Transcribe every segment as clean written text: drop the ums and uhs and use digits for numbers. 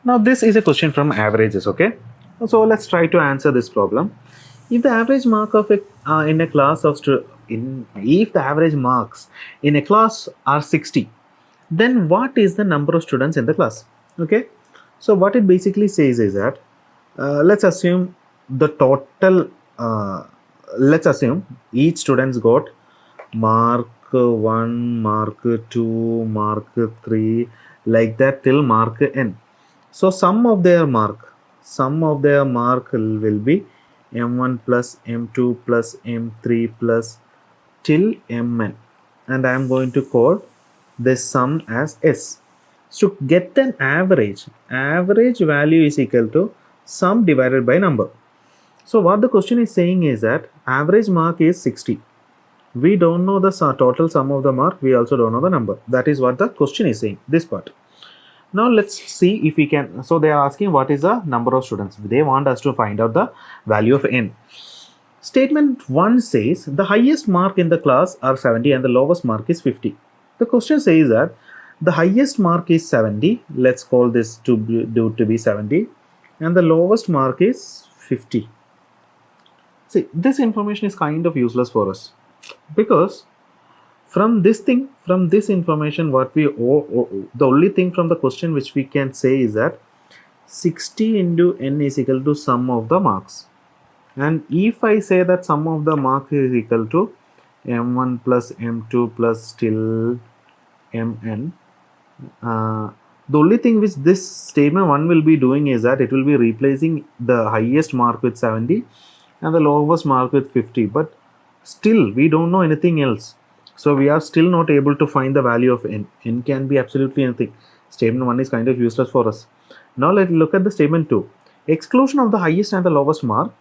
Now this is a question from averages, okay? So let's try to answer this problem. If the average mark of a in a class of if the average marks in a class are 60, then what is the number of students in the class? Okay, so what it basically says is that let's assume the total. Let's assume each student's got mark 1, mark 2, mark 3, like that till mark n. So sum of their mark will be m1 plus m2 plus m3 plus till mn, and I am going to call this sum as s. So to get an average value is equal to sum divided by number. So what the question is saying is that average mark is 60. We don't know the total sum of the mark, we also don't know the number. That is what the question is saying, this part. Now let's see if we can. So they are asking what is the number of students. They want us to find out the value of n. Statement 1 says the highest mark in the class are 70 and the lowest mark is 50. The question says that the highest mark is 70. Let's call this to be 70, and the lowest mark is 50. See, this information is kind of useless for us, because from this information, what we the only thing from the question which we can say is that 60 into n is equal to sum of the marks. And if I say that sum of the mark is equal to m1 plus m2 plus till mn, the only thing which this statement 1 will be doing is that it will be replacing the highest mark with 70 and the lowest mark with 50, but still we don't know anything else. So we are still not able to find the value of n. N can be absolutely anything. Statement 1 is kind of useless for us. Now let's look at the statement 2. Exclusion of the highest and the lowest mark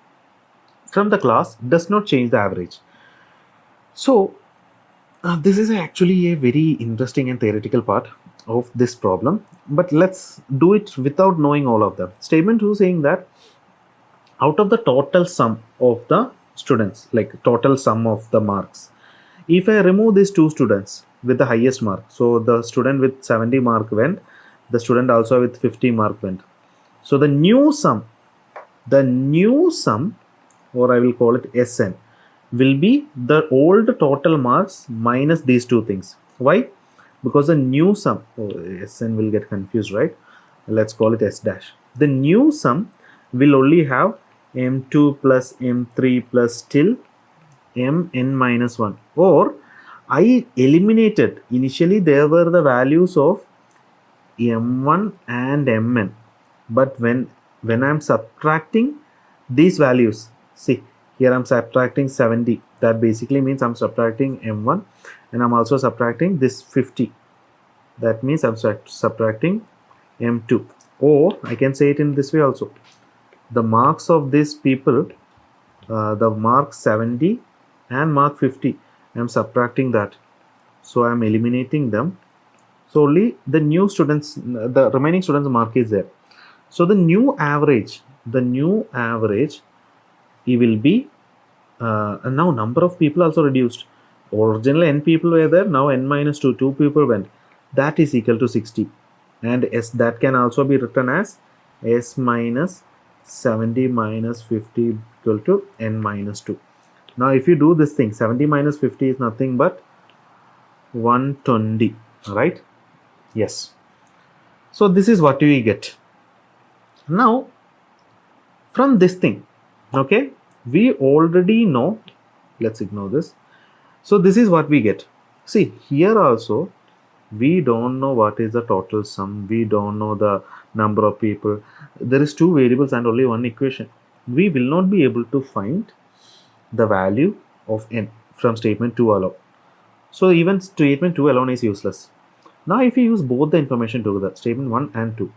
from the class does not change the average. So this is actually a very interesting and theoretical part of this problem, but let's do it without knowing all of them. Statement 2 saying that out of the total sum of the students, like total sum of the marks, if I remove these two students with the highest mark, so the student with 70 mark went, the student also with 50 mark went. So the new sum, or I will call it Sn, will be the old total marks minus these two things. Why? Because the new sum, Sn will get confused, right? Let's call it S dash. The new sum will only have m2 plus m3 plus till mn minus 1, or I eliminated, initially there were the values of m1 and mn, but when I'm subtracting these values, see here I'm subtracting 70, that basically means I'm subtracting m1, and I'm also subtracting this 50, that means I'm subtracting m2, or I can say it in this way also. The marks of these people, the mark 70 and mark 50, I am subtracting that, so I am eliminating them. So only the new students, the remaining students mark is there. So the new average it will be and now number of people also reduced. Originally n people were there, now n minus 2 people went, that is equal to 60, and s that can also be written as s minus 70 minus 50 equal to n minus 2. Now if you do this thing, 70 minus 50 is nothing but 120, right? Yes. So this is what we get. Now from this thing, okay, we already know, let's ignore this. So this is what we get. See, here also we don't know what is the total sum, we don't know the number of people. There is two variables and only one equation. We will not be able to find the value of n from statement 2 alone. So even statement 2 alone is useless. Now if you use both the information together, statement 1 and 2,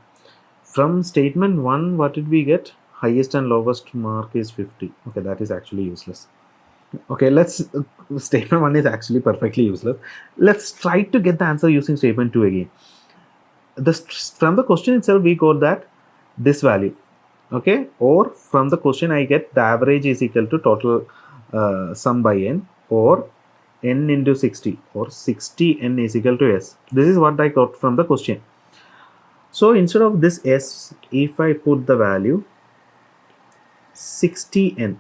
from statement 1 what did we get? Highest and lowest mark is 50. Okay, that is actually useless. Okay, let's statement 1 is actually perfectly useless. Let's try to get the answer using statement 2 again. From the question itself we got that this value, okay, or from the question I get the average is equal to total sum by n, or n into 60, or 60 n is equal to s. This is what I got from the question. So instead of this s, if I put the value 60n,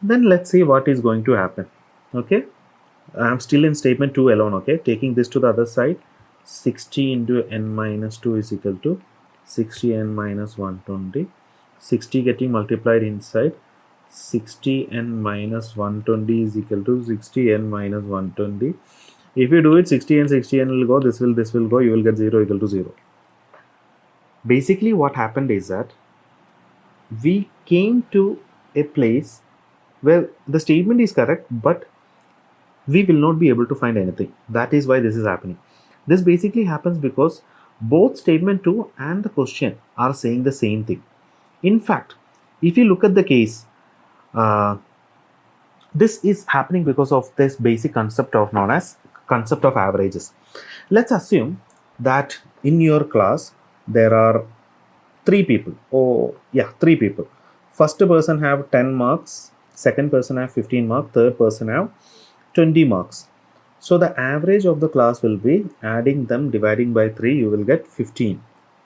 then let's see what is going to happen. Okay, I'm still in statement 2 alone. Okay, taking this to the other side, 60 into n minus 2 is equal to 60n minus 120. 60 getting multiplied inside, 60n minus 120 is equal to 60n minus 120. If you do it, 60 and 60n will go, this will go, you will get 0 equal to 0. Basically what happened is that we came to a place where the statement is correct, but we will not be able to find anything. That is why this is happening. This basically happens because both statement 2 and the question are saying the same thing. In fact, if you look at the case, this is happening because of this basic concept of known as concept of averages. Let's assume that in your class there are three people. Three people. First person have 10 marks, second person have 15 marks, third person have 20 marks. So the average of the class will be, adding them, dividing by 3, you will get 15.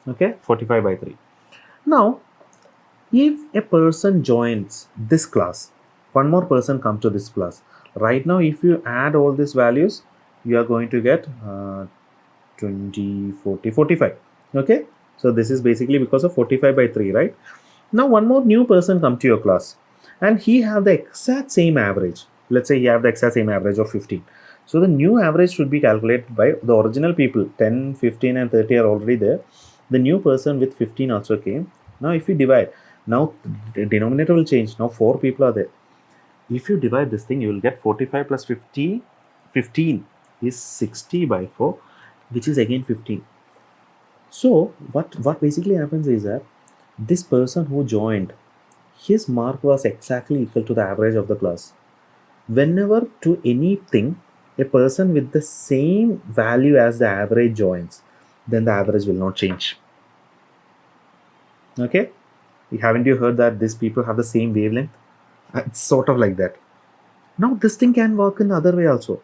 Okay, 45 by 3. Now, if a person joins this class, one more person comes to this class. Right now, if you add all these values, you are going to get 20, 40, 45. Okay, so this is basically because of 45 by 3, right? Now, one more new person come to your class and he have the exact same average. Let's say he have the exact same average of 15. So the new average should be calculated by the original people. 10, 15 and 30 are already there. The new person with 15 also came. Now if you divide, now the denominator will change. Now 4 people are there. If you divide this thing, you will get 45 plus 50. 15 is 60 by 4, which is again 15. So what basically happens is that this person who joined, his mark was exactly equal to the average of the class. Whenever to anything, a person with the same value as the average joins, then the average will not change. Okay, haven't you heard that these people have the same wavelength? It's sort of like that. Now this thing can work in the other way also.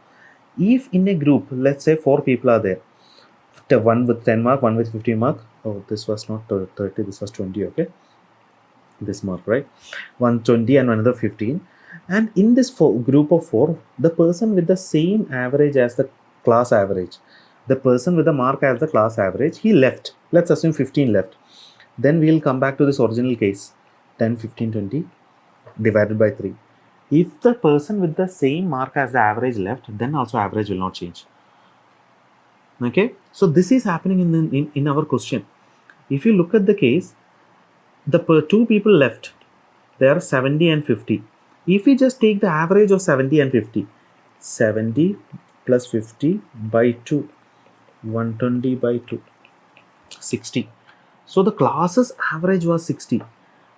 If in a group, let's say 4 people are there, one with 10 mark, one with 15 mark. Oh, this was not 30, this was 20. Okay, this mark, right? 120 and another 15. And in this group of 4, the person with the same average as the class average, the person with the mark as the class average, he left. Let's assume 15 left. Then we'll come back to this original case, 10, 15, 20 divided by 3. If the person with the same mark as the average left, then also average will not change. Okay, so this is happening in our question. If you look at the case, the 2 people left, they are 70 and 50. If we just take the average of 70 and 50, 70 plus 50 by 2, 120 by 2, 60. So the class's average was 60.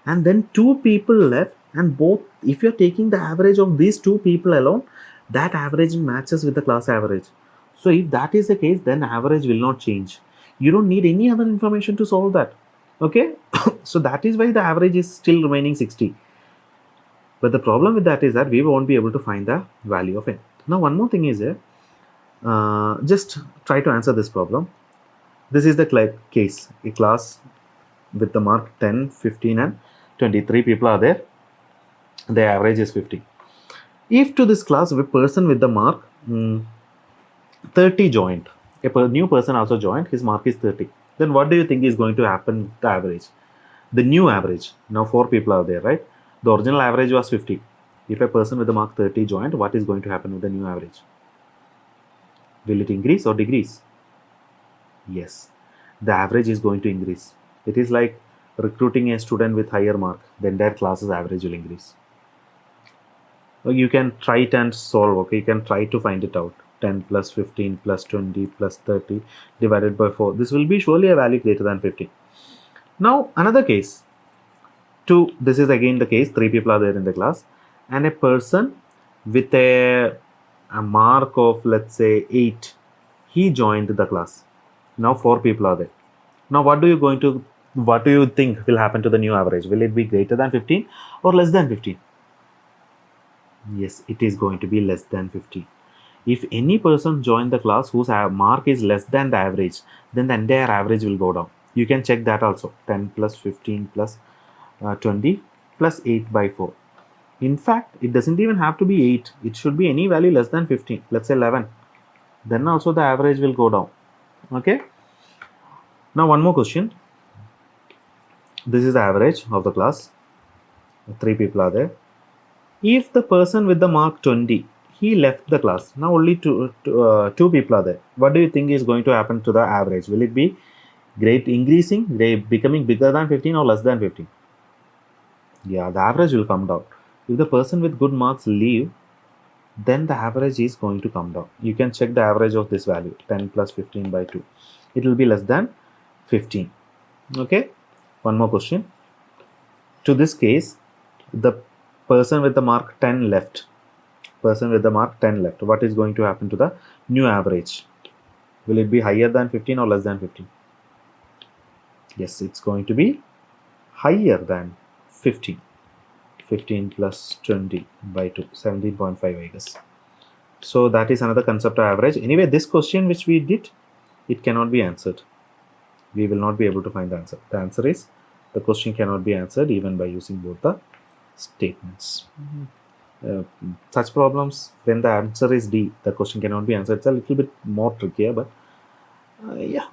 And then 2 people left, and both, if you're taking the average of these 2 people alone, that average matches with the class average. So if that is the case, then average will not change. You don't need any other information to solve that. Okay, so that is why the average is still remaining 60. But the problem with that is that we won't be able to find the value of n. Now one more thing is here, just try to answer this problem. This is the case, a class with the mark 10, 15 and 23 people are there. The average is 50. If to this class, a person with the mark 30 joined, a new person also joined, his mark is 30. Then what do you think is going to happen with the average? The new average, now 4 people are there, right? The original average was 50. If a person with the mark 30 joined, what is going to happen with the new average? Will it increase or decrease? Yes, the average is going to increase. It is like recruiting a student with higher mark, the entire class's average will increase. You can try it and solve. Okay, you can try to find it out. 10 plus 15 plus 20 plus 30 divided by 4. This will be surely a value greater than 50. Now another case. This is again the case, 3 people are there in the class, and a person with a mark of, let's say, 8, he joined the class. Now 4 people are there. Now what do you think will happen to the new average? Will it be greater than 15 or less than 15? Yes, it is going to be less than 15. If any person join the class whose mark is less than the average, then the entire average will go down. You can check that also. 10 plus 15 plus 20 plus 8 by 4. In fact, it doesn't even have to be 8. It should be any value less than 15. Let's say 11. Then also the average will go down. Okay. Now one more question. This is the average of the class. 3 people are there. If the person with the mark 20, he left the class. Now only two people are there. What do you think is going to happen to the average? Will it be grade increasing, grade becoming bigger than 15 or less than 15? Yeah, the average will come down. If the person with good marks leave, then the average is going to come down. You can check the average of this value, 10 plus 15 by 2. It will be less than 15. Okay, one more question. To this case, the person with the mark 10 left. Person with the mark 10 left. What is going to happen to the new average? Will it be higher than 15 or less than 15? Yes, it's going to be higher than 15. 15 plus 20 by 2, 17.5, I guess. So that is another concept of average. Anyway, this question which we did, it cannot be answered. We will not be able to find the answer. The answer is, the question cannot be answered even by using both the statements. Such problems, when the answer is D, the question cannot be answered. It's a little bit more trickier, but yeah.